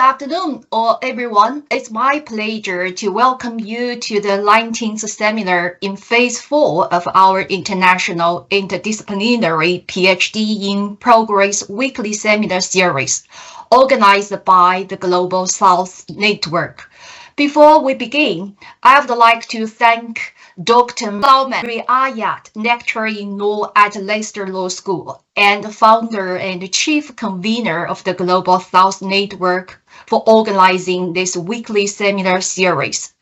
Afternoon, or everyone. It's my pleasure to welcome you to the 19th seminar in Phase 4 of our International Interdisciplinary PhD in Progress weekly seminar series, organized by the Global South Network. Before we begin, I would like to thank Dr. Salman Riyad, lecturer in law at Leicester Law School and founder and chief convener of the Global South Network, for organizing this weekly seminar series.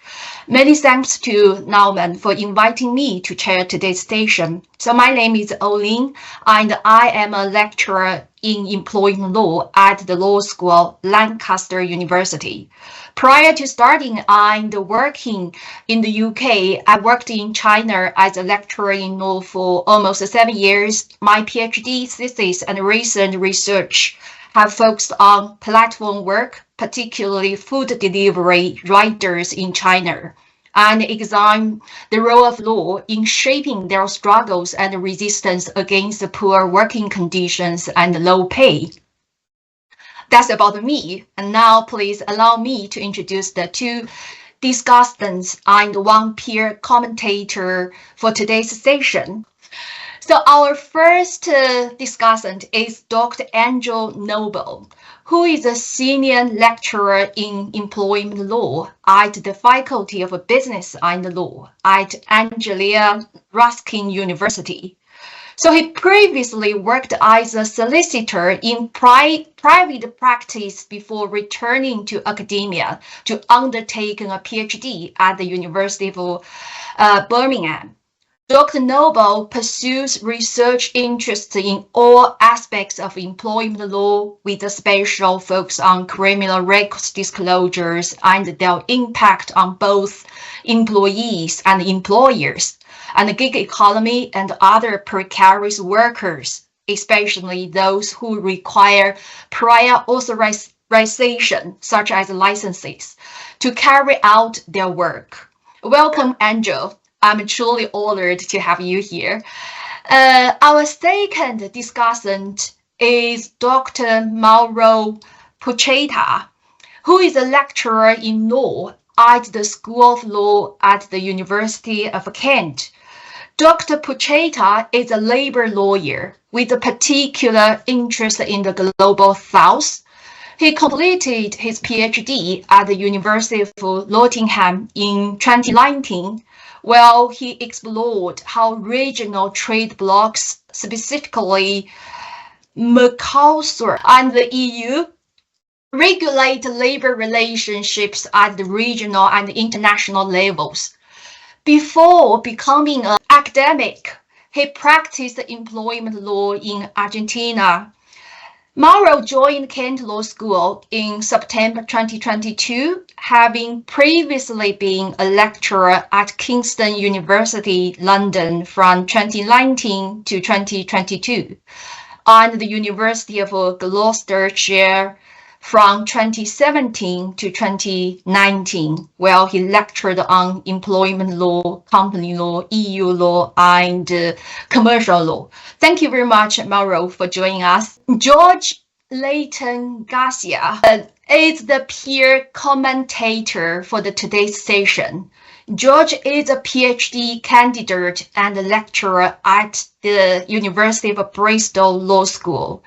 Many thanks to Nauman for inviting me to chair today's session. So my name is Olin, and I am a lecturer in employment law at the law school, Lancaster University. Prior to starting and working in the UK, I worked in China as a lecturer in law for almost 7 years. My PhD thesis and recent research have focused on platform work, particularly food delivery riders in China, and examine the role of law in shaping their struggles and resistance against the poor working conditions and low pay. That's about me. And now please allow me to introduce the two discussants and one peer commentator for today's session. So our first discussant is Dr. Angel Noble, who is a senior lecturer in employment law at the Faculty of Business and Law at Anglia Ruskin University. So he previously worked as a solicitor in private practice before returning to academia to undertake a PhD at the University of Birmingham. Dr. Noble pursues research interests in all aspects of employment law with a special focus on criminal records disclosures and their impact on both employees and employers, and the gig economy and other precarious workers, especially those who require prior authorization, such as licenses, to carry out their work. Welcome, Angel. I'm truly honored to have you here. Our second discussant is Dr. Mauro Pucheta, who is a lecturer in law at the School of Law at the University of Kent. Dr. Pucheta is a labor lawyer with a particular interest in the Global South. He completed his PhD at the University of Nottingham in 2019, where he explored how regional trade blocs, specifically Mercosur and the EU, regulate labor relationships at the regional and international levels. Before becoming an academic, he practiced employment law in Argentina. Mauro joined Kent Law School in September 2022, having previously been a lecturer at Kingston University, London from 2019 to 2022, and the University of Gloucestershire from 2017 to 2019, where he lectured on employment law, company law, EU law, and commercial law. Thank you very much, Mauro, for joining us. Jorge Leyton Garcia is the peer commentator for today's session. Jorge is a PhD candidate and lecturer at the University of Bristol Law School.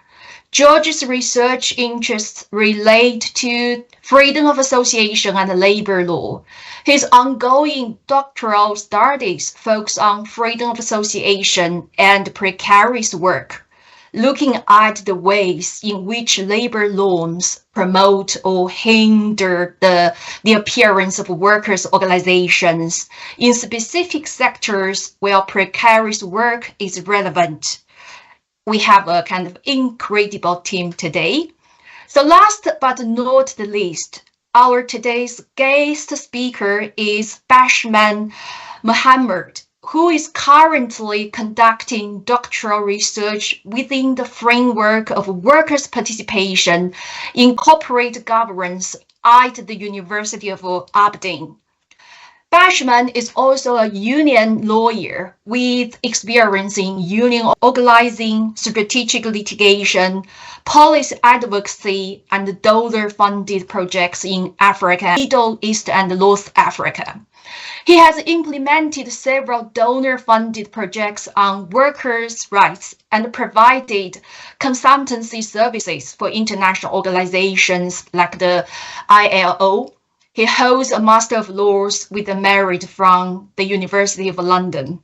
Jorge's research interests relate to freedom of association and labor law. His ongoing doctoral studies focus on freedom of association and precarious work, looking at the ways in which labor laws promote or hinder the appearance of workers' organizations in specific sectors where precarious work is relevant. We have a kind of incredible team today. So last but not the least, our today's guest speaker is Bashman Mohammed, who is currently conducting doctoral research within the framework of workers' participation in corporate governance at the University of Aberdeen. Bashman is also a union lawyer with experience in union organizing, strategic litigation, policy advocacy, and donor-funded projects in Africa, Middle East, and North Africa. He has implemented several donor-funded projects on workers' rights and provided consultancy services for international organizations like the ILO. He holds a Master of Laws with a merit from the University of London.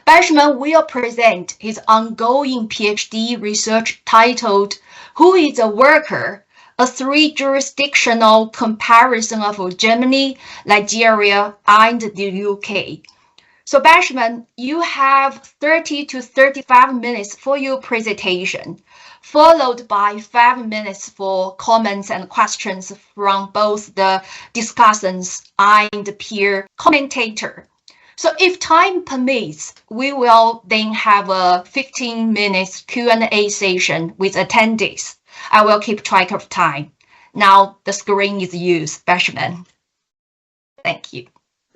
Bashman will present his ongoing PhD research titled Who is a Worker? A three-jurisdictional comparison of Germany, Nigeria, and the UK. So Bashman, you have 30 to 35 minutes for your presentation, followed by 5 minutes for comments and questions from both the discussants and the peer commentator. So if time permits, we will then have a 15 minutes Q&A session with attendees. I will keep track of time. Now the screen is yours, Bashman. Thank you.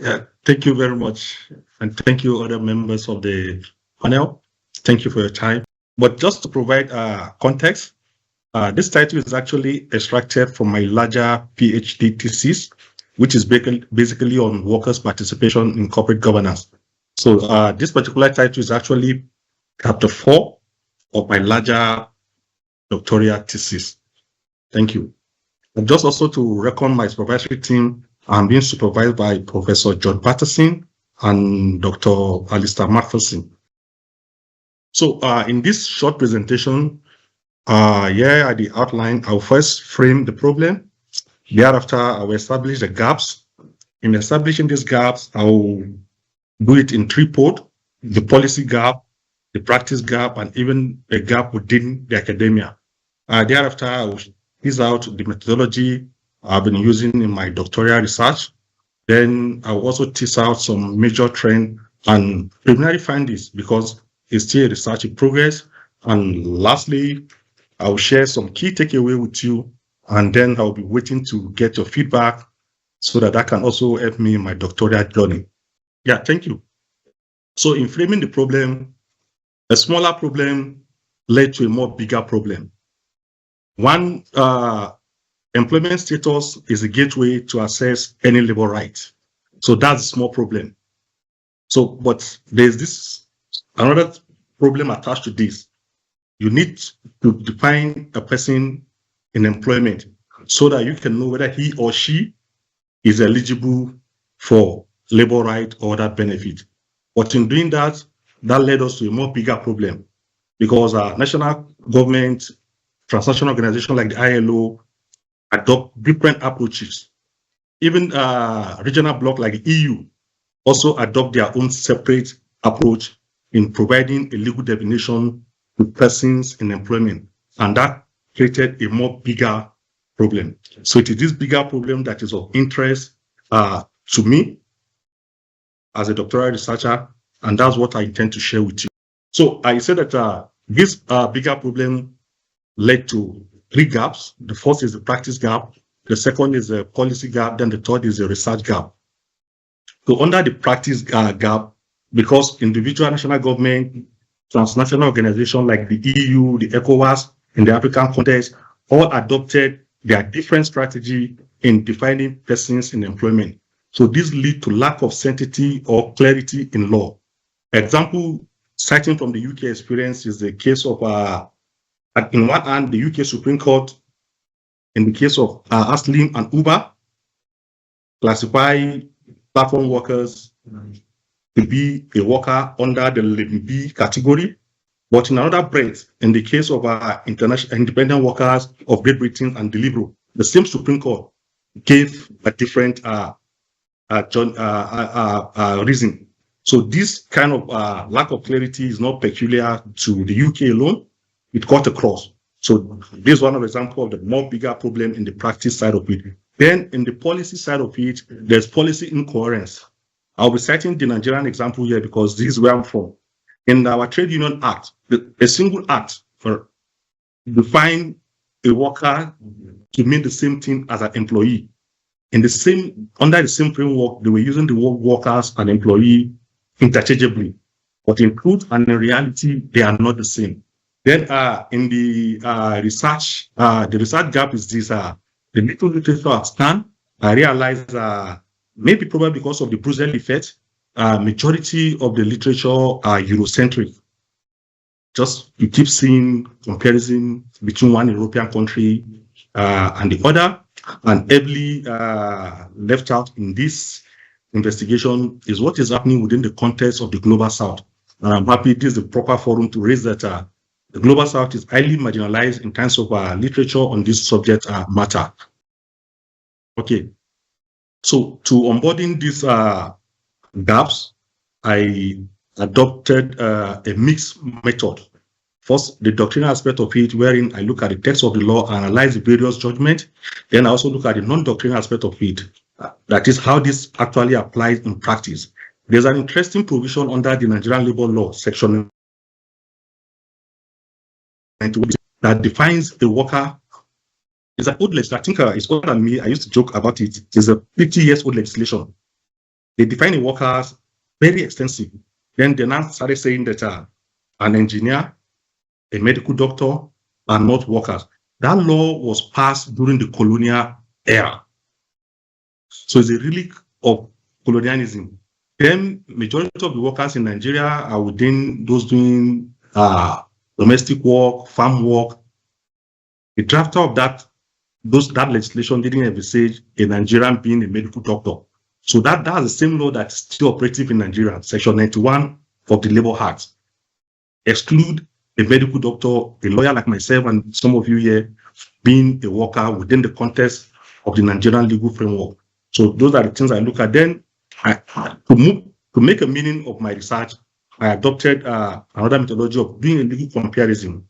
Yeah, thank you very much. And thank you, other members of the panel. Thank you for your time. But just to provide context, this title is actually extracted from my larger PhD thesis, which is basically on workers' participation in corporate governance. So this particular title is actually chapter 4 of my larger doctoral thesis. Thank you. And just also to reckon my supervisory team, I'm being supervised by Professor John Patterson and Dr. Alistair Matheson. So in this short presentation, here at the outline, I'll first frame the problem. Thereafter, I will establish the gaps. In establishing these gaps, I will do it in threefold: the policy gap, the practice gap, and even a gap within the academia. Thereafter, I will tease out the methodology I've been using in my doctoral research. Then I will also tease out some major trends and preliminary findings because it's still research in progress. And lastly, I will share some key takeaway with you, and then I'll be waiting to get your feedback so that that can also help me in my doctoral journey. Yeah, thank you. So in framing the problem, a smaller problem led to a more bigger problem. One, employment status is a gateway to access any labor right. So that's a small problem. So, but there's this another problem attached to this. You need to define a person in employment so that you can know whether he or she is eligible for labor right or that benefit. But in doing that, that led us to a more bigger problem because our national government, transnational organizations like the ILO adopt different approaches. Even regional bloc like the EU also adopt their own separate approach in providing a legal definition to persons in employment. And that created a more bigger problem. So it is this bigger problem that is of interest to me as a doctoral researcher, and that's what I intend to share with you. So I said that this bigger problem led to three gaps. The first is the practice gap, the second is the policy gap, then the third is the research gap. So under the practice gap, because individual national government, transnational organizations like the EU, the ECOWAS, in the African context all adopted their different strategy in defining persons in employment. So this lead to lack of certainty or clarity in law. Example, citing from the UK experience is the case of, in one hand, the UK Supreme Court, in the case of Aslim and Uber, classify platform workers to be a worker under the LEMB category. But in another breath, in the case of international independent workers of Great Britain and Deliveroo, the same Supreme Court gave a different reason. So this kind of lack of clarity is not peculiar to the UK alone. It cut across. So this is one of the examples of the more bigger problem in the practice side of it. Then in the policy side of it, there's policy incoherence. I'll be citing the Nigerian example here because this is where I'm from. In our Trade Union Act, a single act for define a worker to mean the same thing as an employee. In the same, under the same framework, they were using the word workers and employee interchangeably. But in truth and in reality, they are not the same. Then in the research gap is this, the little literature I've scanned, I realized maybe probably because of the Brussels effect, majority of the literature are Eurocentric. Just you keep seeing comparison between one European country and the other, and heavily left out in this investigation is what is happening within the context of the Global South. And I'm happy this is the proper forum to raise that the Global South is highly marginalized in terms of literature on this subject matter. Okay, so to onboarding these gaps, I adopted a mixed method. First, the doctrinal aspect of it, wherein I look at the text of the law, analyze the various judgments. Then I also look at the non-doctrinal aspect of it. That is how this actually applies in practice. There's an interesting provision under the Nigerian labor law, section 91, that defines a worker. It's an old legislation. I think it's older than me. I used to joke about it. It's a 50 years old legislation. They define a worker as very extensive. Then they now started saying that an engineer, a medical doctor are not workers. That law was passed during the colonial era. So it's a relic of colonialism. Then majority of the workers in Nigeria are within those doing domestic work, farm work. The drafter of that legislation didn't envisage a Nigerian being a medical doctor. So that's the same law that's still operative in Nigeria, section 91 of the Labour Act. Exclude a medical doctor, a lawyer like myself and some of you here, being a worker within the context of the Nigerian legal framework. So those are the things I look at. Then to make a meaning of my research, I adopted another methodology of doing a legal comparison.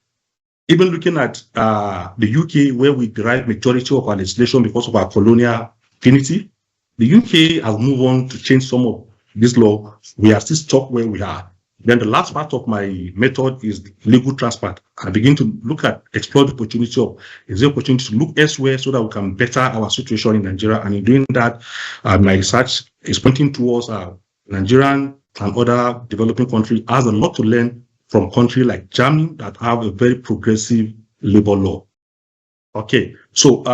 Even looking at the UK, where we derive majority of our legislation because of our colonial affinity, the UK has moved on to change some of this law. We are still stuck where we are. Then the last part of my method is legal transport. I begin to explore the opportunity of, is there opportunity to look elsewhere so that we can better our situation in Nigeria? And in doing that, my research is pointing towards Nigerian and other developing countries has a lot to learn from countries like Germany that have a very progressive labor law. Okay, so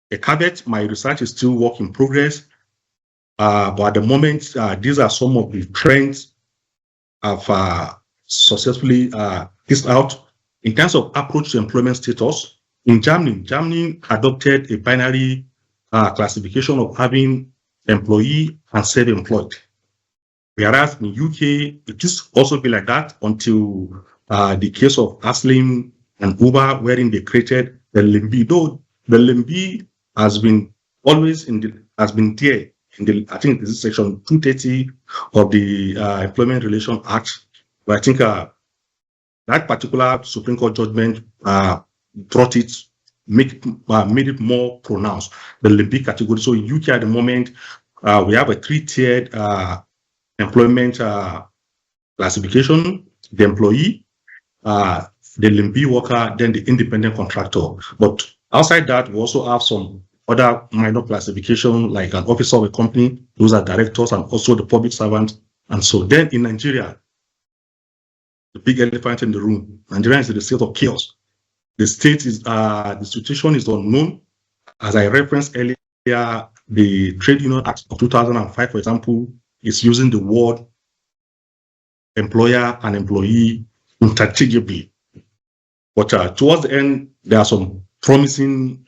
a caveat, my research is still work in progress. But at the moment, these are some of the trends I've successfully pieced out. In terms of approach to employment status, in Germany adopted a binary classification of having employee and self-employed. Whereas in UK, it is also be like that until the case of Aslim and Uber, wherein they created the LEMB. Though the LEMB has been always there. I think this is section 230 of the Employment Relations Act, but I think that particular Supreme Court judgment made it more pronounced, the LEMB category. So in UK at the moment, we have a 3-tiered employment classification: the employee, the LEMB worker, then the independent contractor. But outside that, we also have some other minor classification, like an officer of a company, those are directors, and also the public servant. And so then in Nigeria, the big elephant in the room. Nigeria is in the state of chaos. The state is, the situation is unknown. As I referenced earlier, the Trade Union Act of 2005, for example, is using the word employer and employee interchangeably. But towards the end, there are some promising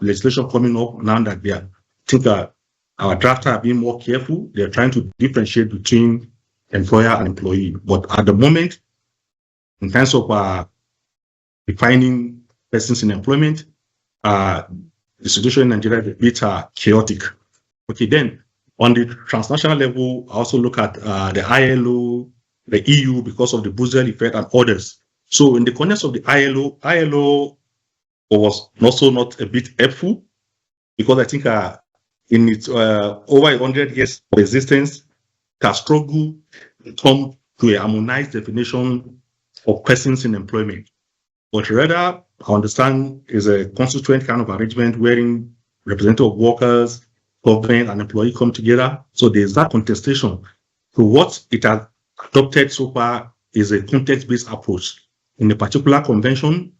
legislation coming up now that I think our drafters are being more careful. They're trying to differentiate between employer and employee. But at the moment, in terms of defining persons in employment, the situation in Nigeria is a bit chaotic. Okay, then on the transnational level, I also look at the ILO, the EU, because of the Basel effect and others. So in the context of the ILO was also not a bit helpful, because I think in its over 100 years of existence, it has struggled to come to a harmonized definition of persons in employment. But rather, I understand is a constituent kind of arrangement wherein representative of workers, government, and employee come together. So there's that contestation. So what it has adopted so far is a context-based approach. In a particular convention,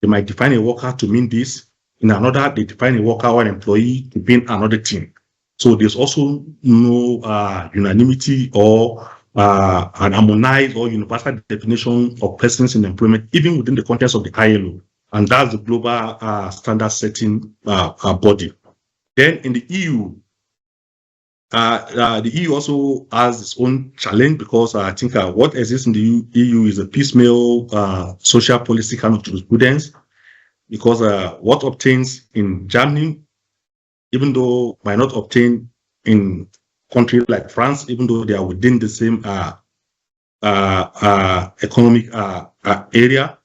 they might define a worker to mean this. In another, they define a worker or an employee to mean another thing. So there's also no unanimity or an harmonized or universal definition of persons in employment, even within the context of the ILO. And that's the global standard setting body. Then in the EU, the EU also has its own challenge, because I think what exists in the EU is a piecemeal social policy kind of jurisprudence, because what obtains in Germany, even though might not obtain in countries like France, even though they are within the same economic area.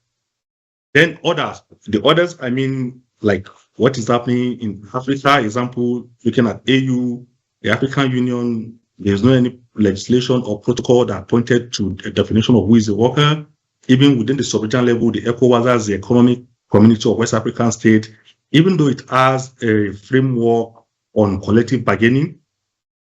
Then the others, I mean, like what is happening in Africa, example, looking at AU, the African Union, there's no any legislation or protocol that pointed to a definition of who is a worker. Even within the sub-regional level, the ECOWAS has the Economic Community of West African States, even though it has a framework on collective bargaining,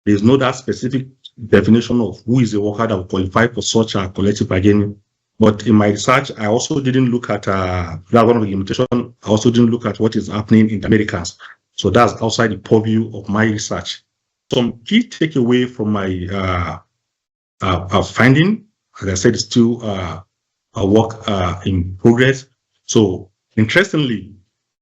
there's no that specific definition of who is a worker that will qualify for such a collective bargaining. But in my research, I also didn't look at, that's one of the limitations, I also didn't look at what is happening in the Americas. So that's outside the purview of my research. Some key takeaway from my finding, as I said, is still a work in progress. So interestingly,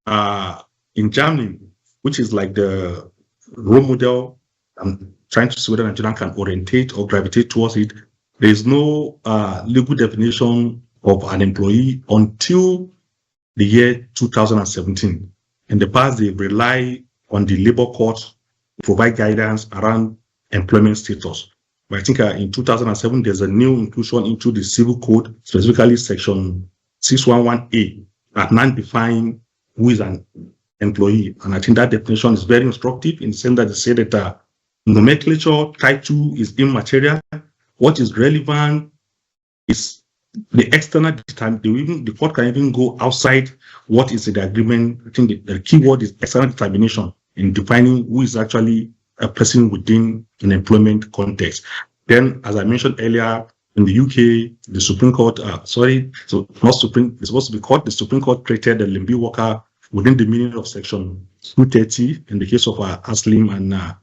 in Germany, which is like the role model, I'm trying to see whether Nigeria can orientate or gravitate towards it. There is no legal definition of an employee until the year 2017. In the past, they rely on the labor court to provide guidance around employment status. But I think in 2007, there's a new inclusion into the civil code, specifically section 611A, that now define who is an employee. And I think that definition is very instructive in the sense that they say that nomenclature type 2 is immaterial. What is relevant is the external time. The court can even go outside what is in the agreement. I think the key word is external determination in defining who is actually a person within an employment context. Then, as I mentioned earlier, in the UK, the Supreme Court, it's supposed to be court. The Supreme Court treated the limby worker within the meaning of section 230 in the case of Aslim and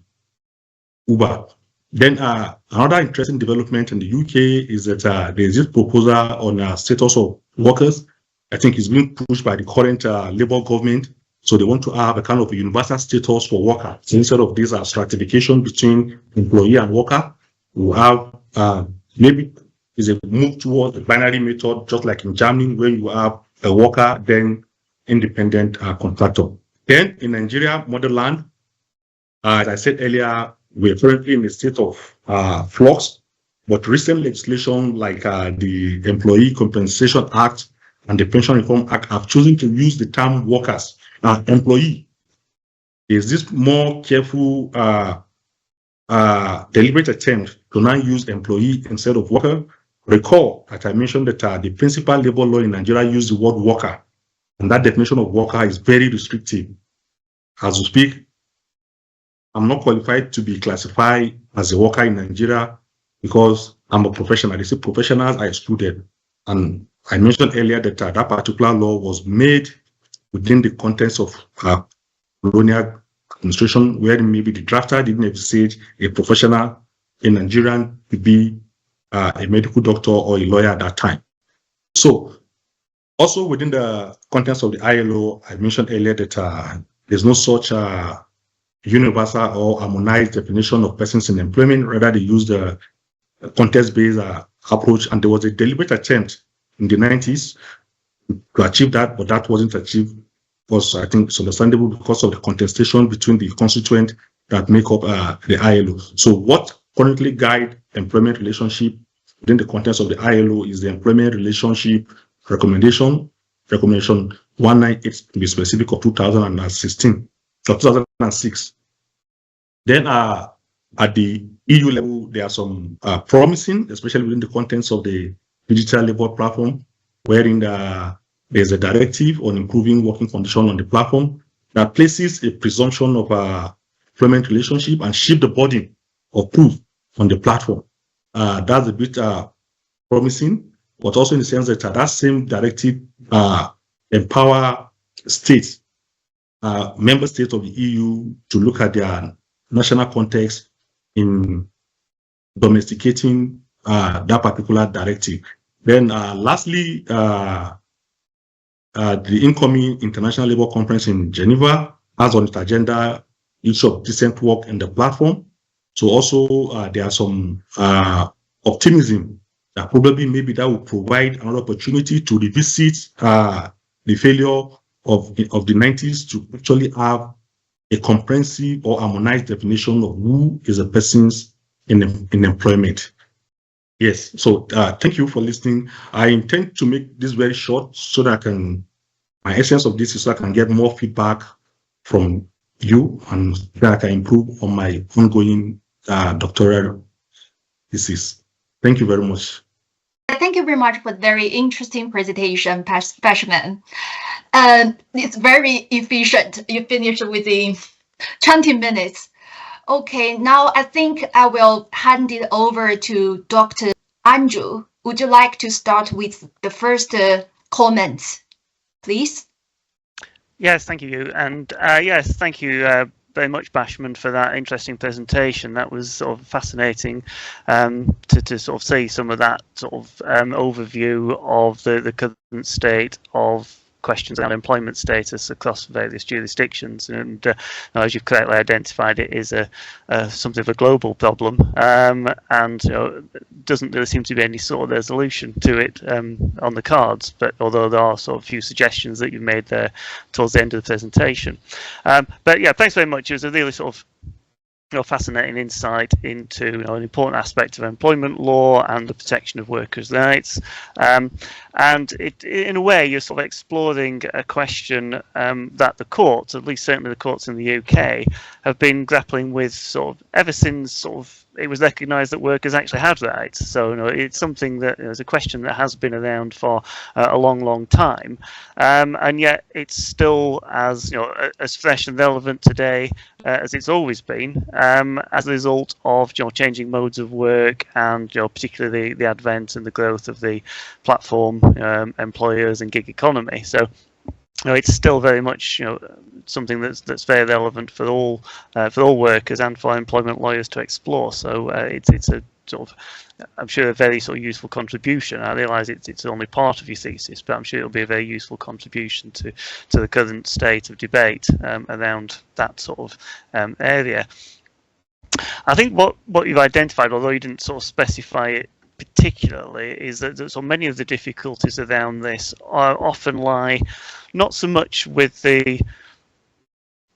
Uber. Then another interesting development in the UK is that there is this proposal on status of workers. I think it's being pushed by the current Labour government. So they want to have a kind of a universal status for worker. So instead of this stratification between employee and worker, we have maybe is a move towards the binary method, just like in Germany, where you have a worker, then independent contractor. Then in Nigeria, motherland, as I said earlier, we're currently in a state of flux, but recent legislation like the Employee Compensation Act and the Pension Reform Act have chosen to use the term workers, employee. Is this more careful, deliberate attempt to now use employee instead of worker? Recall that I mentioned that the principal labor law in Nigeria used the word worker, and that definition of worker is very restrictive. As we speak, I'm not qualified to be classified as a worker in Nigeria because I'm a professional. They say professionals are excluded. And I mentioned earlier that that particular law was made within the context of colonial administration, where maybe the drafter didn't envisage a professional in Nigeria to be a medical doctor or a lawyer at that time. So also within the context of the ILO, I mentioned earlier that there's no such universal or harmonized definition of persons in employment. Rather, they use the context-based approach, and there was a deliberate attempt in the 90s to achieve that, but that wasn't achieved. Because I think it's understandable because of the contestation between the constituents that make up the ILO. So what currently guide employment relationship within the context of the ILO is the employment relationship recommendation 198 to be specific of 2016 or 2006. Then at the EU level, there are some promising, especially within the context of the digital labor platform, wherein there's a directive on improving working conditions on the platform that places a presumption of employment relationship and shift the burden of proof on the platform. That's a bit promising, but also in the sense that that same directive empower states, member states of the EU, to look at their national context in domesticating that particular directive. Then lastly, the incoming International Labour Conference in Geneva has on its agenda issue of decent work in the platform. So also there are some optimism that probably maybe that will provide another opportunity to revisit the failure of the 90s to actually have a comprehensive or harmonized definition of who is a person in employment. Yes, so thank you for listening. I intend to make this very short so that my essence of this is so I can get more feedback from you and that I can improve on my ongoing doctoral thesis. Thank you very much. Thank you very much for the very interesting presentation, Bashman. It's very efficient. You finished within 20 minutes. Okay, now I think I will hand it over to Dr. Andrew. Would you like to start with the first comments, please? Yes, thank you. And yes, thank you very much, Bashman, for that interesting presentation. That was sort of fascinating to sort of see some of that sort of overview of the current state of questions around employment status across various jurisdictions, and as you've correctly identified, it is something of a global problem, and doesn't really seem to be any sort of resolution to it on the cards. But although there are sort of a few suggestions that you've made there towards the end of the presentation, but yeah, thanks very much. It was a really sort of fascinating insight into an important aspect of employment law and the protection of workers' rights, and in a way you're sort of exploring a question that the courts, at least certainly the courts in the UK, have been grappling with sort of ever since sort of it was recognised that workers actually had rights. So it's something that is a question that has been around for a long time, and yet it's still as as fresh and relevant today as it's always been, as a result of changing modes of work and particularly the advent and the growth of the platform employers and gig economy. So it's still very much something that's very relevant for all workers and for employment lawyers to explore. So it's a sort of, I'm sure, a very sort of useful contribution. I realise it's only part of your thesis, but I'm sure it'll be a very useful contribution to the current state of debate around that sort of area. I think what you've identified, although you didn't sort of specify it particularly, is that so many of the difficulties around this often lie not so much with the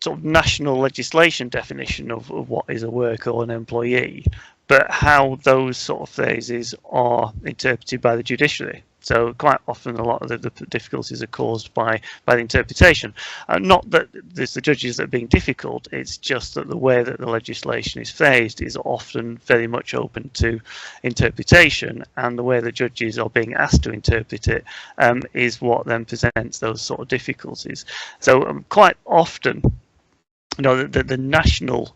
sort of national legislation definition of what is a worker or an employee, but how those sort of phrases are interpreted by the judiciary. So quite often a lot of the difficulties are caused by the interpretation. Not that it's the judges that are being difficult, it's just that the way that the legislation is phrased is often very much open to interpretation, and the way the judges are being asked to interpret it is what then presents those sort of difficulties. So quite often, the national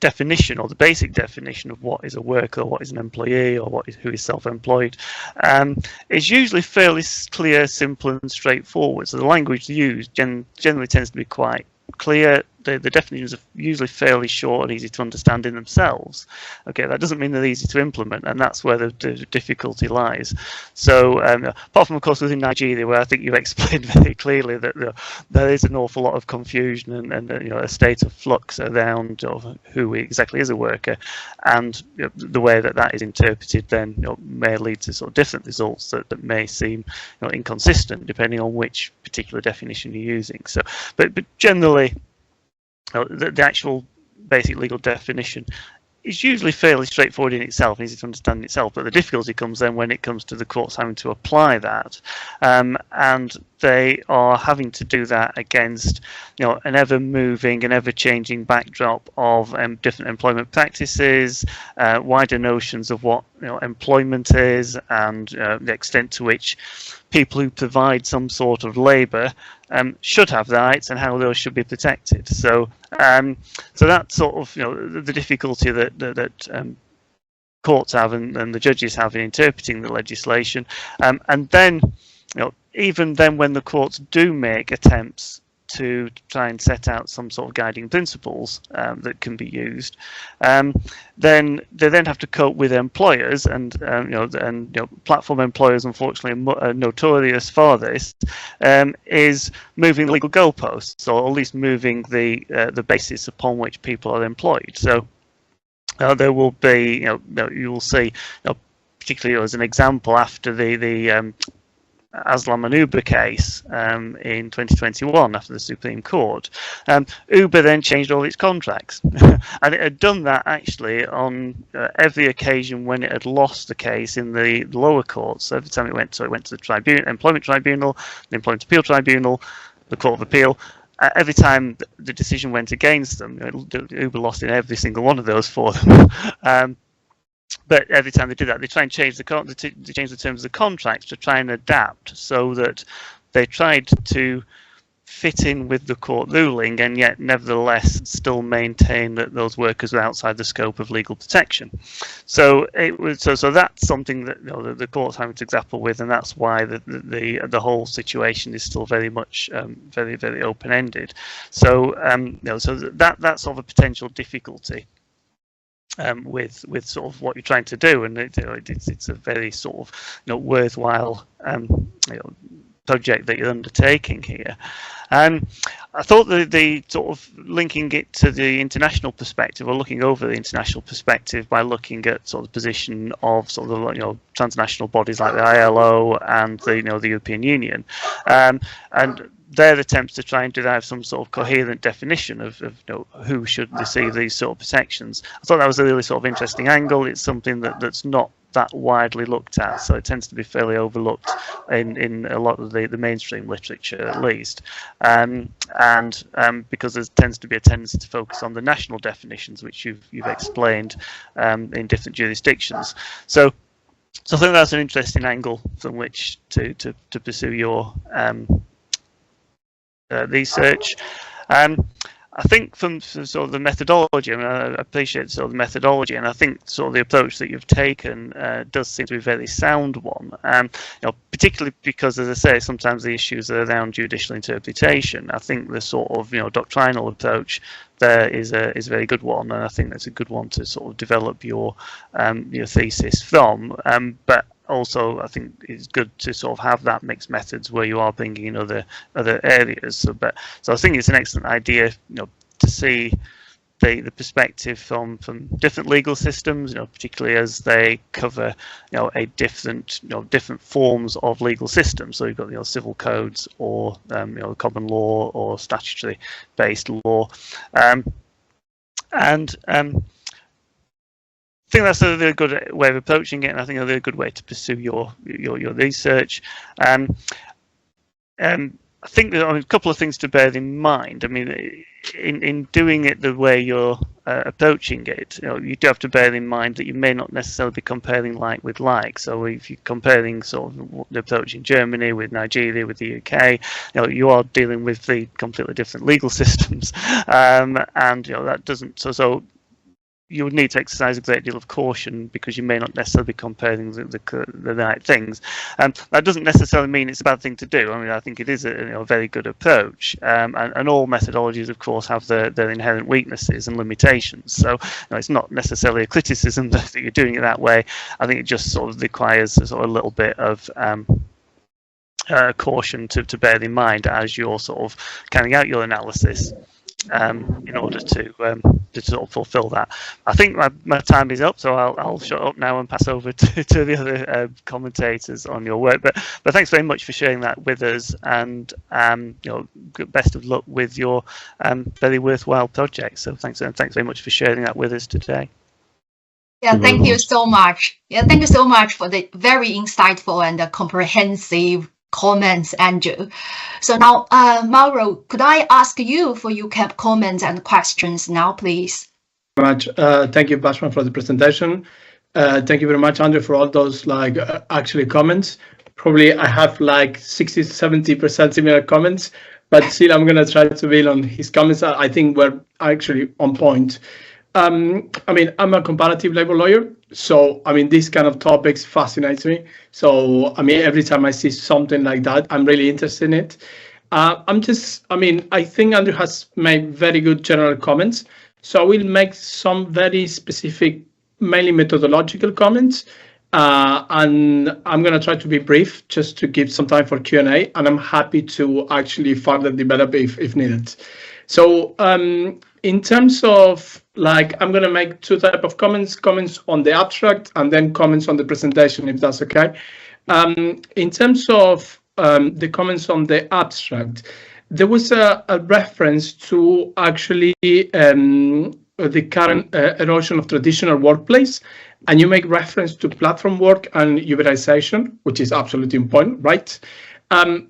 definition, or the basic definition of what is a worker, or what is an employee, or who is self-employed, is usually fairly clear, simple and straightforward. So the language used generally tends to be quite clear. The definitions are usually fairly short and easy to understand in themselves. Okay, that doesn't mean they're easy to implement, and that's where the difficulty lies. So apart from, of course, within Nigeria, where I think you've explained very clearly that there is an awful lot of confusion and a state of flux around who exactly is a worker, and the way that is interpreted then may lead to sort of different results that may seem inconsistent depending on which particular definition you're using. So, but generally, the actual basic legal definition is usually fairly straightforward in itself, easy to understand in itself, but the difficulty comes then when it comes to the courts having to apply that, and they are having to do that against an ever-moving and ever-changing backdrop of different employment practices, wider notions of what employment is, and the extent to which people who provide some sort of labour should have rights and how those should be protected. So, so that's sort of the difficulty that courts have and the judges have in interpreting the legislation, and then even then when the courts do make attempts to try and set out some sort of guiding principles that can be used, then they then have to cope with employers, and platform employers, unfortunately, are notorious for this, is moving the legal goalposts, or at least moving the basis upon which people are employed. So there will be, you will see, particularly as an example, after the Aslam and Uber case in 2021 after the Supreme Court, Uber then changed all its contracts, and it had done that actually on every occasion when it had lost the case in the lower courts. So every time it went to the Employment Tribunal, the Employment Appeal Tribunal, the Court of Appeal. Every time the decision went against them, Uber lost in every single one of those for them. But every time they did that, they try and change the terms of the contracts to try and adapt, so that they tried to fit in with the court ruling, and yet nevertheless still maintain that those workers were outside the scope of legal protection. So it was so that's something that the court's having to grapple with, and that's why the whole situation is still very much very, very open-ended. So so that's sort of a potential difficulty with sort of what you're trying to do, and it's a very sort of worthwhile project that you're undertaking here. I thought the sort of linking it to the international perspective, or looking over the international perspective by looking at sort of the position of sort of the transnational bodies like the ILO and the the European Union, and their attempts to try and derive some sort of coherent definition of who should receive these sort of protections. I thought that was a really sort of interesting angle. It's something that's not that widely looked at, so it tends to be fairly overlooked in a lot of the mainstream literature, at least, and because there tends to be a tendency to focus on the national definitions, which you've explained in different jurisdictions. So I think that's an interesting angle from which to pursue your research. I think from sort of the methodology, I appreciate sort of the methodology, and I think sort of the approach that you've taken does seem to be a very sound one. Particularly because, as I say, sometimes the issues are around judicial interpretation. I think the sort of doctrinal approach there is a very good one, and I think that's a good one to sort of develop your thesis from. But also, I think it's good to sort of have that mixed methods where you are bringing in other areas. So I think it's an excellent idea, to see the perspective from different legal systems, particularly as they cover, a different forms of legal systems. So you've got civil codes, or common law, or statutory based law, I think that's a very good way of approaching it, and I think a very good way to pursue your research. I I think there are a couple of things to bear in mind. I mean, in doing it the way you're approaching it, you do have to bear in mind that you may not necessarily be comparing like with like. So if you're comparing sort of the approach in Germany with Nigeria, with the UK, you are dealing with the completely different legal systems, and that doesn't. So you would need to exercise a great deal of caution because you may not necessarily be comparing the right things. That doesn't necessarily mean it's a bad thing to do. I mean, I think it is a very good approach. And all methodologies, of course, have their inherent weaknesses and limitations. So it's not necessarily a criticism that you're doing it that way. I think it just sort of requires a little bit of caution to bear in mind as you're sort of carrying out your analysis. In order to sort of fulfil that. I think my time is up, so I'll shut up now and pass over to the other commentators on your work. But thanks very much for sharing that with us, and best of luck with your very worthwhile project. So thanks very much for sharing that with us today. Yeah, thank you so much. Yeah, thank you so much for the very insightful and comprehensive comments, Andrew. So now, Mauro, could I ask you for your comments and questions now, please? Much. Thank you, Bashman, for the presentation. Thank you very much, Andrew, for all those actually comments. Probably I have like 60-70% similar comments, but still I'm going to try to build on his comments. I think we're actually on point. I mean, I'm a comparative labor lawyer, so I mean, these kind of topics fascinates me. So I mean, every time I see something like that, I'm really interested in it. I think Andrew has made very good general comments. So I will make some very specific, mainly methodological comments. And I'm going to try to be brief just to give some time for Q&A, and I'm happy to actually further develop if needed. So in terms of I'm going to make two types of comments on the abstract and then comments on the presentation, if that's okay. In terms of the comments on the abstract, there was a reference to actually the current erosion of traditional workplace, and you make reference to platform work and uberization, which is absolutely on point, right? I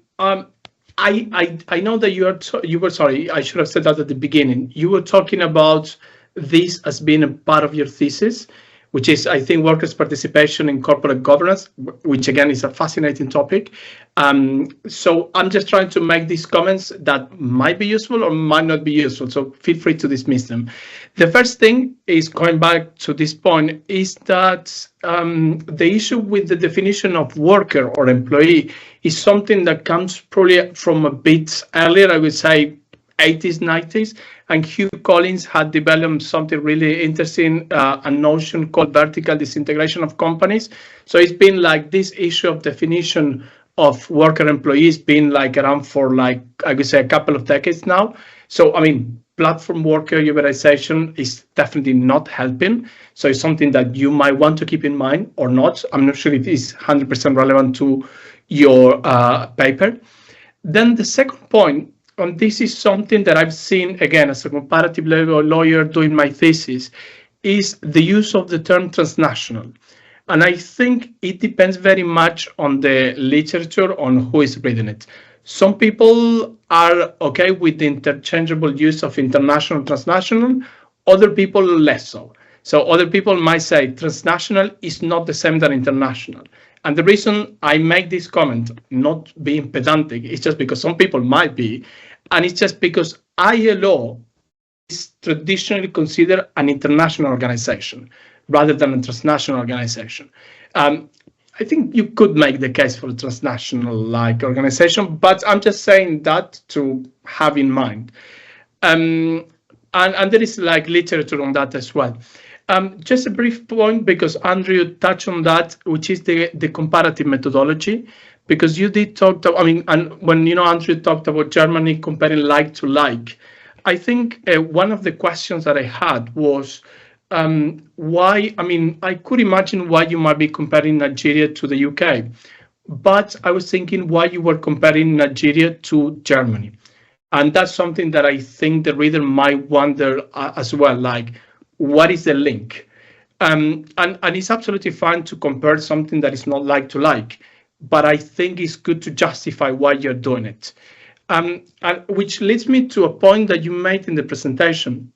know that you were sorry, I should have said that at the beginning. You were talking about this as being a part of your thesis, which is, I think, workers' participation in corporate governance, which again is a fascinating topic. So I'm just trying to make these comments that might be useful or might not be useful, so feel free to dismiss them. The first thing is, going back to this point, is that the issue with the definition of worker or employee is something that comes probably from a bit earlier, I would say 80s, 90s, and Hugh Collins had developed something really interesting, a notion called vertical disintegration of companies. So it's been like this issue of definition of worker employees been like around for like, I would say, a couple of decades now. So, I mean, platform worker uberization is definitely not helping. So it's something that you might want to keep in mind or not. I'm not sure if it's 100% relevant to your paper. Then the second point, and this is something that I've seen, again, as a comparative labor lawyer doing my thesis, is the use of the term transnational. And I think it depends very much on the literature, on who is reading it. Some people are okay with the interchangeable use of international, transnational, other people less so. So other people might say transnational is not the same as international. And the reason I make this comment, not being pedantic, is just because some people might be, and it's just because ILO is traditionally considered an international organization rather than a transnational organization. I think you could make the case for a transnational organization, but I'm just saying that to have in mind. And there is literature on that as well. Just a brief point, because Andrew touched on that, which is the comparative methodology, because you did talk to, and when Andrew talked about Germany comparing like to like, I think one of the questions that I had was why, I could imagine why you might be comparing Nigeria to the UK, but I was thinking why you were comparing Nigeria to Germany. And that's something that I think the reader might wonder as well, what is the link? And it's absolutely fine to compare something that is not like to like, but I think it's good to justify why you're doing it. And which leads me to a point that you made in the presentation,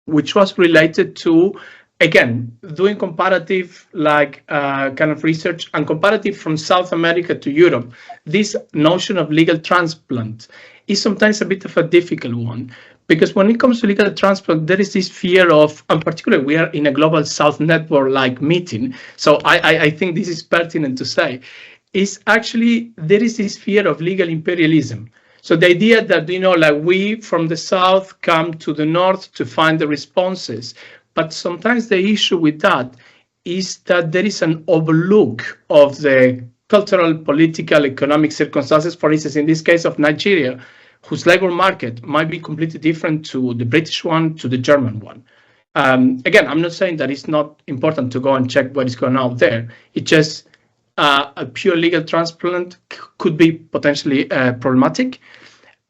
which was related to, again, doing comparative kind of research and comparative from South America to Europe. This notion of legal transplant is sometimes a bit of a difficult one, because when it comes to legal transplant, there is this fear of, and particularly we are in a global South network-like meeting, so I think this is pertinent to say, is actually there is this fear of legal imperialism. So the idea that, like we from the South come to the North to find the responses, but sometimes the issue with that is that there is an overlook of the cultural, political, economic circumstances, for instance, in this case of Nigeria, whose labor market might be completely different to the British one, to the German one. Again, I'm not saying that it's not important to go and check what is going on out there. It just a pure legal transplant could be potentially problematic.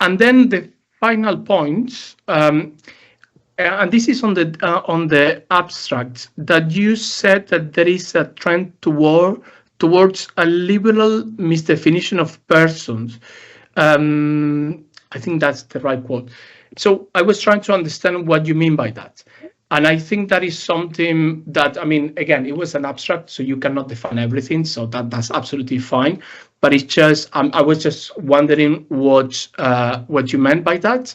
And then the final point, and this is on the abstract, that you said that there is a trend towards a liberal misdefinition of persons. I think that's the right quote. So I was trying to understand what you mean by that. And I think that is something that, I mean, again, it was an abstract, so you cannot define everything, so that's absolutely fine. But it's just, I was just wondering what you meant by that.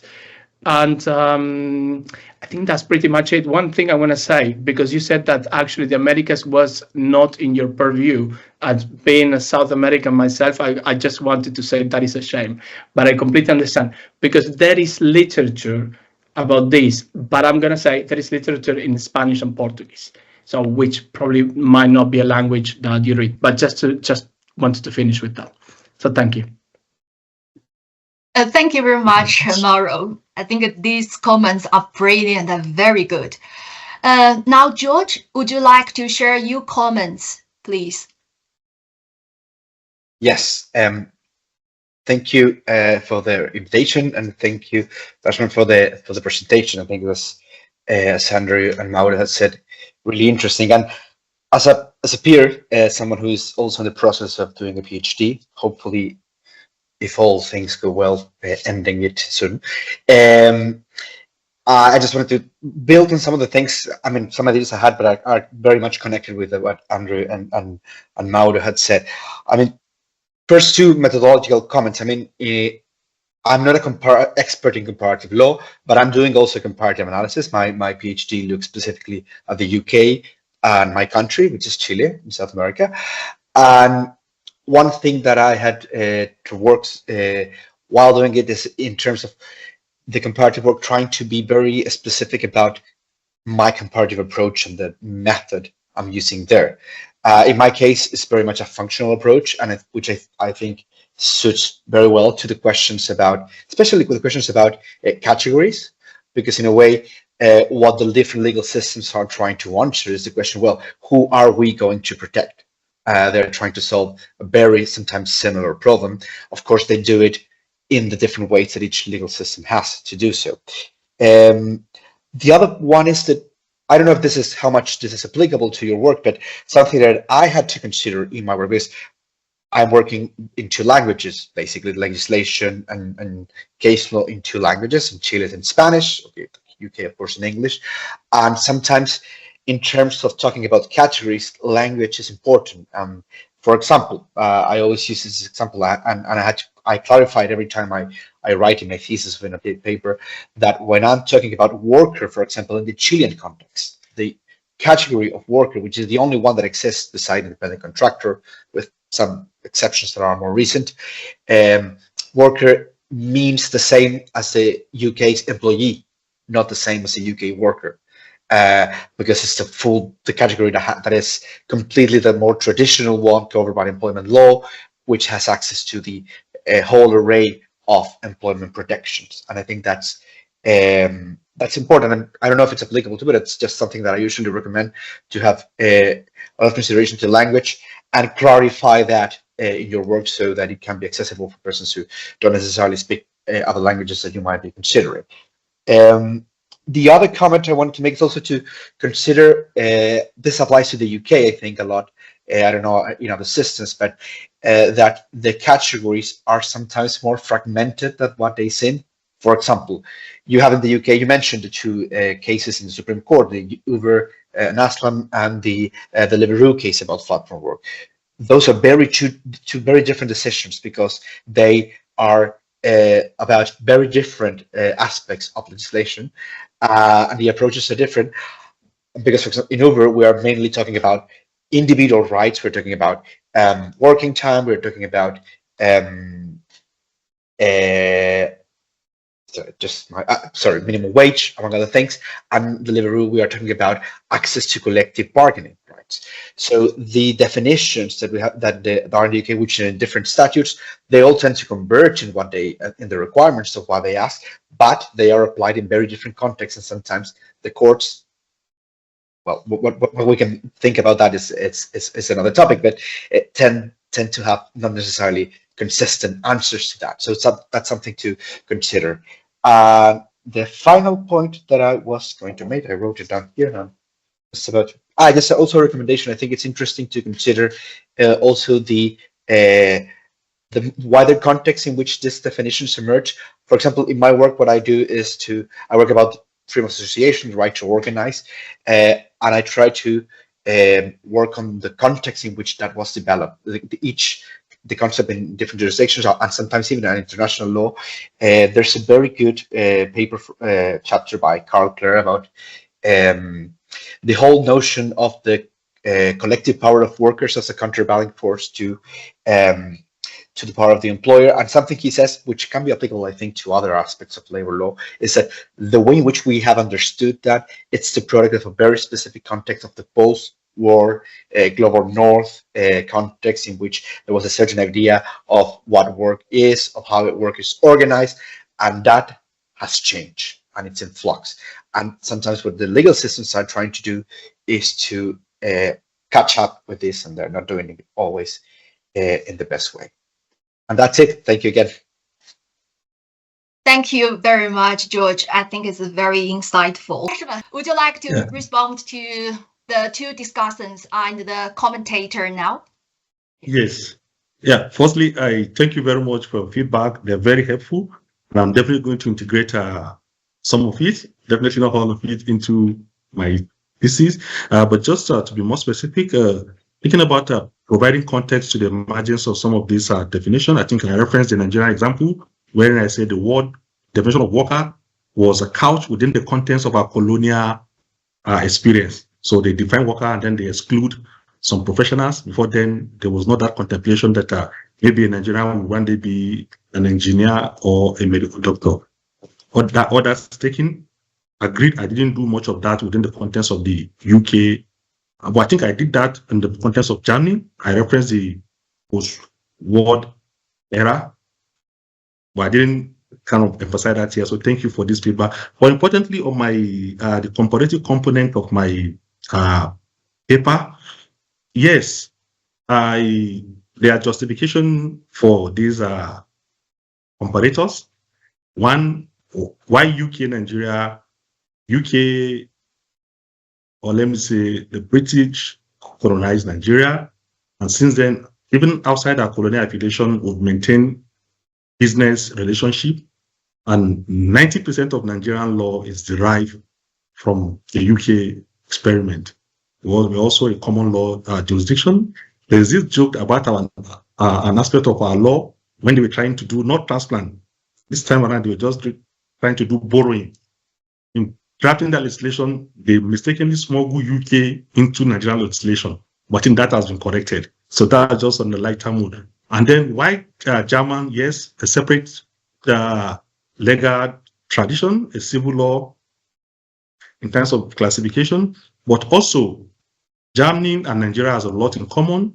And I think that's pretty much it. One thing I want to say, because you said that actually the Americas was not in your purview, and being a South American myself, I just wanted to say that is a shame. But I completely understand, because there is literature about this, but I'm going to say there is literature in Spanish and Portuguese, so which probably might not be a language that you read, but just wanted to finish with that. So thank you. Thank you very much, Mauro. I think these comments are brilliant and very good. Now, George, would you like to share your comments, please? Yes. Thank you for the invitation, and thank you, Bashman, for the presentation. I think it was, as Andrew and Mauro had said, really interesting. And as a peer, someone who is also in the process of doing a PhD, hopefully, if all things go well, ending it soon. I just wanted to build on some of the things. I mean, some of these I had, but are very much connected with what Andrew and Mauro had said. I mean, first two methodological comments. I mean, I'm not an expert in comparative law, but I'm doing also comparative analysis. My PhD looks specifically at the UK and my country, which is Chile in South America. And one thing that I had to work while doing it is in terms of the comparative work, trying to be very specific about my comparative approach and the method I'm using there. In my case, it's very much a functional approach, and which I think suits very well to the questions about, especially with the questions about categories, because in a way, what the different legal systems are trying to answer is the question, well, who are we going to protect? They're trying to solve a very sometimes similar problem. Of course, they do it in the different ways that each legal system has to do so. The other one is that, I don't know if this is how much this is applicable to your work, but something that I had to consider in my work is I'm working in two languages, basically legislation and case law in two languages, in Chile in Spanish, okay, UK of course in English, and sometimes in terms of talking about categories, language is important. For example, I always use this example, and I clarified every time I write in my thesis in a paper that when I'm talking about worker, for example, in the Chilean context, the category of worker, which is the only one that exists beside independent contractor, with some exceptions that are more recent, worker means the same as the UK's employee, not the same as a UK worker. Because it's the category that is completely the more traditional one covered by employment law, which has access to the whole array of employment protections. And I think that's important. And I don't know if it's applicable to, but it's just something that I usually recommend, to have a lot of consideration to language and clarify that in your work so that it can be accessible for persons who don't necessarily speak other languages that you might be considering. The other comment I wanted to make is also to consider, this applies to the UK, I think, a lot, I don't know, the systems, but that the categories are sometimes more fragmented than what they seem. For example, you have in the UK, you mentioned the two cases in the Supreme Court, the Uber Naslam and the Deliveroo case about platform work. Those are two very different decisions because they are about very different aspects of legislation, and the approaches are different. Because, for example, in Uber, we are mainly talking about individual rights. We're talking about working time. We're talking about minimum wage, among other things. And Deliveroo, we are talking about access to collective bargaining rights. So the definitions that we have, that are in the UK, which are in different statutes, they all tend to converge in what they, in the requirements of what they ask, but they are applied in very different contexts, and sometimes the courts, well, what we can think about that is another topic, but it tend to have not necessarily consistent answers to that. So that's something to consider. The final point that I was going to make, I wrote it down here now. It's about just also a recommendation. I think it's interesting to consider also the wider context in which these definitions emerge. For example, in my work, what I do is I work about freedom of association, the right to organize, and I try to work on the context in which that was developed. The concept in different jurisdictions, and sometimes even in international law. There's a very good paper chapter by Carl Clare about the whole notion of the collective power of workers as a counterbalancing force to the power of the employer. And something he says, which can be applicable, I think, to other aspects of labor law, is that the way in which we have understood that, it's the product of a very specific context of the post-war global north context, in which there was a certain idea of what work is, of how work is organized, and that has changed and it's in flux. And sometimes what the legal systems are trying to do is to catch up with this, and they're not doing it always in the best way. And that's it. Thank you again. Thank you very much, George. I think it's very insightful. Would you like to respond to the two discussants and the commentator now? Yes. Yeah. Firstly, I thank you very much for feedback. They're very helpful. And I'm definitely going to integrate some of it, definitely not all of it, into my thesis. But just to be more specific, thinking about providing context to the emergence of some of these definitions, I think I referenced the Nigerian example, wherein I said the word definition of worker was a couch within the contents of our colonial experience. So they define worker and then they exclude some professionals. Before then, there was not that contemplation that maybe a Nigerian would one day be an engineer or a medical doctor. Others taken, agreed, I didn't do much of that within the context of the UK. But I think I did that in the context of Germany. I referenced the post-war era, but I didn't kind of emphasize that here. So thank you for this feedback. But importantly, on my the comparative component of my paper, yes, there are justification for these comparators. One, why UK, Nigeria, UK, or let me say the British colonized Nigeria, and since then, even outside our colonial affiliation, we've maintained business relationship, and 90% of Nigerian law is derived from the UK experiment. We're also a common law jurisdiction. There's this joke about an aspect of our law when they were trying to do not transplant. This time around, they were just trying to do borrowing. In drafting that legislation, they mistakenly smuggled UK into Nigerian legislation, but I think that has been corrected. So that's just on the lighter mood. And then why German? Yes, a separate legal tradition, a civil law in terms of classification, but also Germany and Nigeria has a lot in common.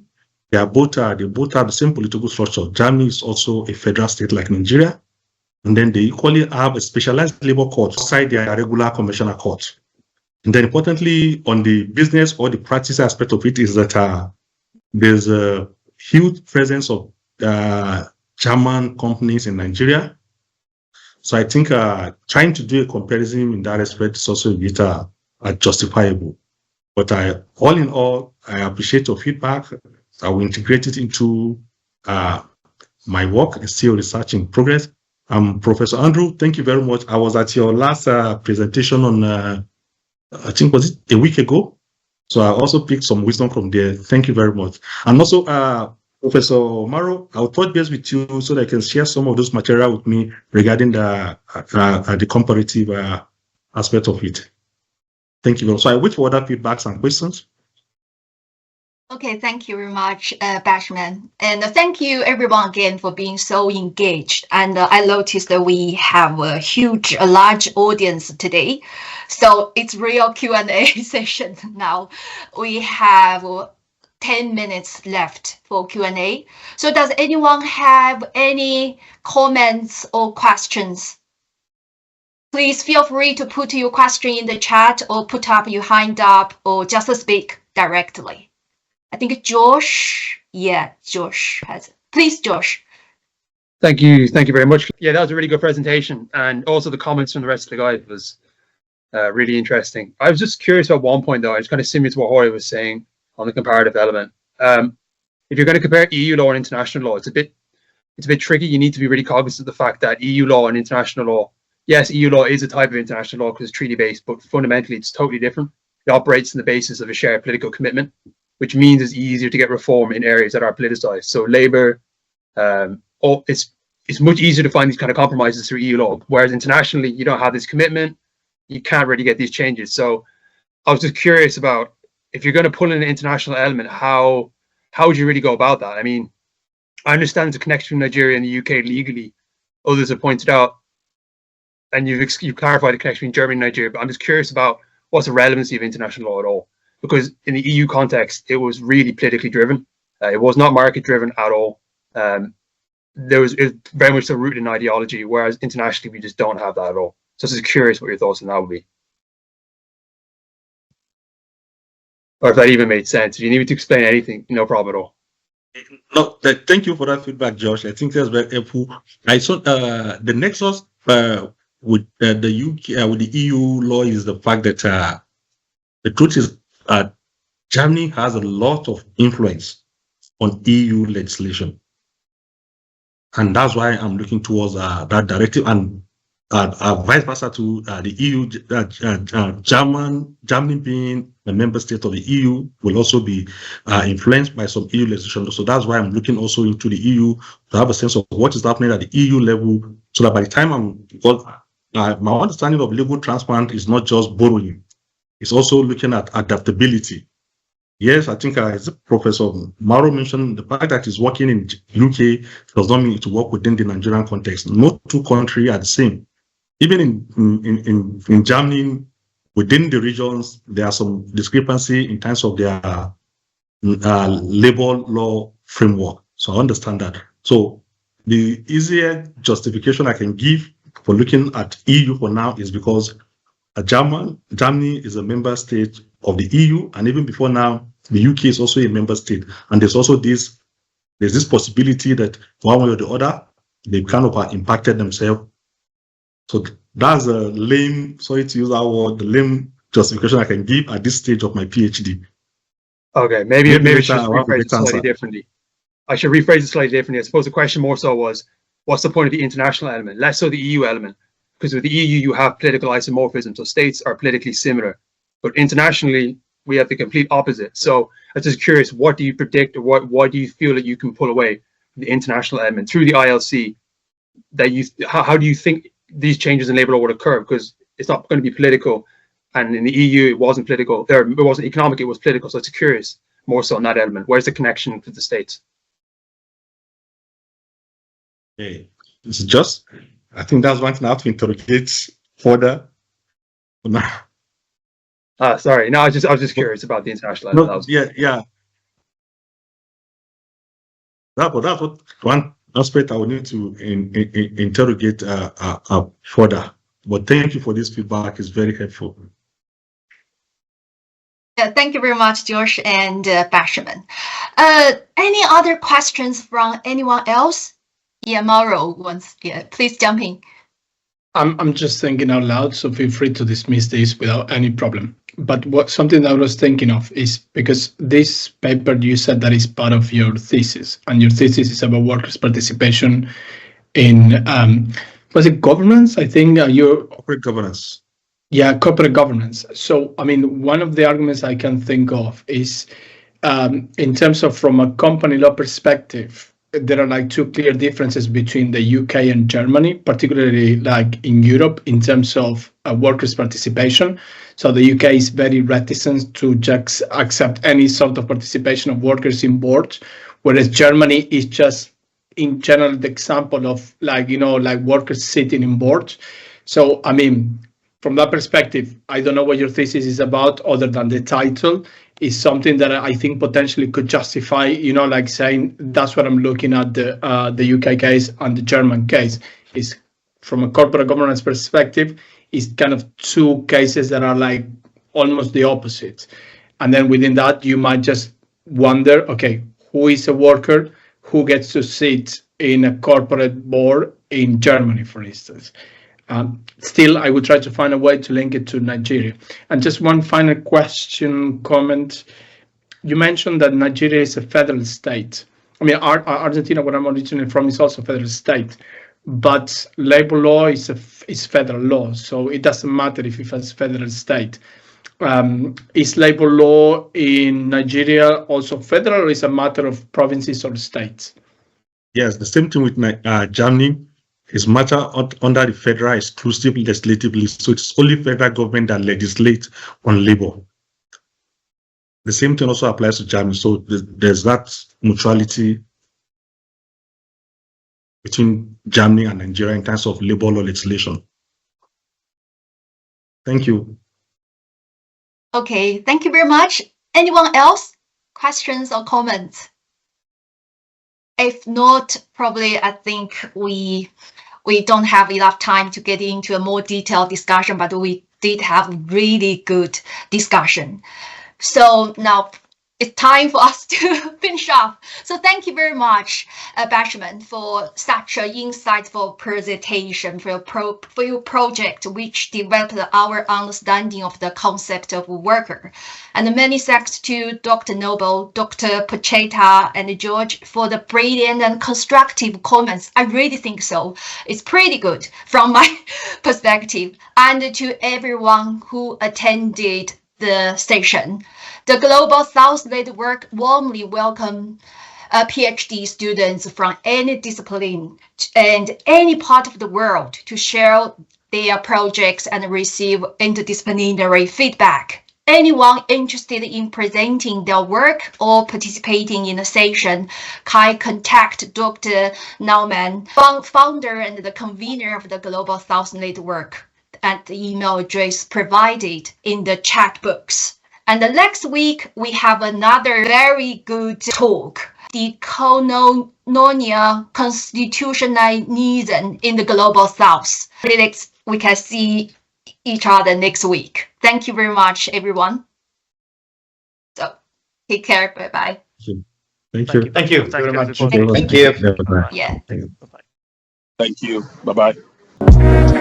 They both have the same political structure. Germany is also a federal state like Nigeria. And then they equally have a specialized labor court outside their regular conventional court. And then importantly, on the business or the practice aspect of it is that there's a huge presence of German companies in Nigeria. So I think trying to do a comparison in that respect is also a bit justifiable. But all in all, I appreciate your feedback. I will integrate it into my work. It's still research in progress. Professor Andrew, thank you very much. I was at your last presentation on, I think, was it a week ago? So I also picked some wisdom from there. Thank you very much. And also, Professor Mauro, I'll touch base with you so that I can share some of those material with me regarding the comparative aspect of it. Thank you very much. So I wait for other feedbacks and questions. Okay, thank you very much, Bashman. And thank you everyone again for being so engaged. And I noticed that we have a large audience today. So it's real Q&A session now. We have 10 minutes left for Q&A. So does anyone have any comments or questions? Please feel free to put your question in the chat or put up your hand up or just speak directly. I think Josh, Josh has it. Please, Josh. Thank you very much. Yeah, that was a really good presentation, and also the comments from the rest of the guys was really interesting. I was just curious about one point though. It's kind of similar to what Jorge was saying on the comparative element. If you're going to compare EU law and international law, it's a bit tricky. You need to be really cognizant of the fact that EU law and international law, yes, EU law is a type of international law because it's treaty based, but fundamentally it's totally different. It operates on the basis of a shared political commitment, which means it's easier to get reform in areas that are politicized. So Labour, it's much easier to find these kind of compromises through EU law, whereas internationally you don't have this commitment, you can't really get these changes. So I was just curious about, if you're going to pull in an international element, how would you really go about that? I mean, I understand there's a connection between Nigeria and the UK legally. Others have pointed out, and you've clarified the connection between Germany and Nigeria, but I'm just curious about what's the relevancy of international law at all? Because in the EU context, it was really politically driven. It was not market driven at all. It was very much so rooted in ideology, whereas internationally we just don't have that at all. So I was just curious what your thoughts on that would be. Or if that even made sense. If you need me to explain anything, no problem at all. No, thank you for that feedback, Josh. I think that's very helpful. I saw the nexus with the UK with the EU law is the fact that the truth is Germany has a lot of influence on EU legislation, and that's why I'm looking towards that directive, and vice versa to the EU. Germany being a member state of the EU will also be influenced by some EU legislation. So that's why I'm looking also into the EU to have a sense of what is happening at the EU level, so that by the time my understanding of legal transparent is not just borrowing. It's also looking at adaptability. Yes, I think as Professor Mauro mentioned, the fact that it's working in UK does not mean it will work within the Nigerian context. No two countries are the same. Even in Germany, within the regions, there are some discrepancy in terms of their labor law framework. So I understand that. So the easier justification I can give for looking at EU for now is because Germany is a member state of the EU, and even before now, the UK is also a member state. And there's also this possibility that one way or the other, they kind of are impacted themselves. So that's a lame, sorry to use that word, the lame justification I can give at this stage of my PhD. Okay, maybe I should rephrase it slightly differently. I suppose the question more so was, what's the point of the international element, less so the EU element? Because with the EU, you have political isomorphism, so states are politically similar. But internationally, we have the complete opposite. So I was just curious, what do you predict, or what do you feel that you can pull away from the international element through the ILC? How do you think these changes in labour law would occur? Because it's not going to be political, and in the EU, it wasn't political. It wasn't economic, it was political. So it's curious more so on that element. Where's the connection with the states? Okay, it's just, I think that's one thing I have to interrogate further. Sorry, no, I was just curious about the international element. Yeah. That's what one aspect I will need to interrogate further. But thank you for this feedback; it's very helpful. Yeah, thank you very much, Josh and Bashman. Any other questions from anyone else? Yeah, Mauro wants. Yeah, please jump in. I'm just thinking out loud, so feel free to dismiss this without any problem. But something I was thinking of is, because this paper you said that is part of your thesis, and your thesis is about workers' participation in was it governance? I think your Corporate governance. Yeah, corporate governance. So, I mean, one of the arguments I can think of is in terms of from a company law perspective, there are like two clear differences between the UK and Germany, particularly like in Europe in terms of workers' participation. So the UK is very reticent to just accept any sort of participation of workers in boards, whereas Germany is just in general the example of like, you know, like workers sitting in boards. So, I mean, from that perspective, I don't know what your thesis is about other than the title is something that I think potentially could justify, you know, like saying that's what I'm looking at the UK case and the German case is from a corporate governance perspective is kind of two cases that are like almost the opposite. And then within that, you might just wonder, okay, who is a worker who gets to sit in a corporate board in Germany, for instance? Still, I would try to find a way to link it to Nigeria. And just one final question, comment. You mentioned that Nigeria is a federal state. I mean, Argentina, where I'm originally from, is also a federal state. But labor law is federal law, so it doesn't matter if it's a federal state. Is labor law in Nigeria also federal, or is it a matter of provinces or states? Yes, the same thing with Germany. Is matter under the federal exclusive legislatively, so it's only federal government that legislates on labor. The same thing also applies to Germany, so there's that mutuality between Germany and Nigeria in terms of labor law legislation. Thank you. Okay, thank you very much. Anyone else? Questions or comments? If not, probably I think we don't have enough time to get into a more detailed discussion, but we did have really good discussion. So now it's time for us to finish up. So thank you very much, Bashman, for such an insightful presentation for your project, which developed our understanding of the concept of worker. And many thanks to Dr. Noble, Dr. Pucheta, and George for the brilliant and constructive comments. I really think so. It's pretty good from my perspective. And to everyone who attended the session. The Global South Network warmly welcome PhD students from any discipline and any part of the world to share their projects and receive interdisciplinary feedback. Anyone interested in presenting their work or participating in a session can contact Dr. Naumann, founder and the convener of the Global South Network, at the email address provided in the chat box. And the next week, we have another very good talk, the colonial constitutionalism in the Global South. We can see each other next week. Thank you very much, everyone. So, take care. Bye-bye. Thank you. Thank you very much. Thank you. Thank you. Yeah. Thank you. Thank you. Bye-bye.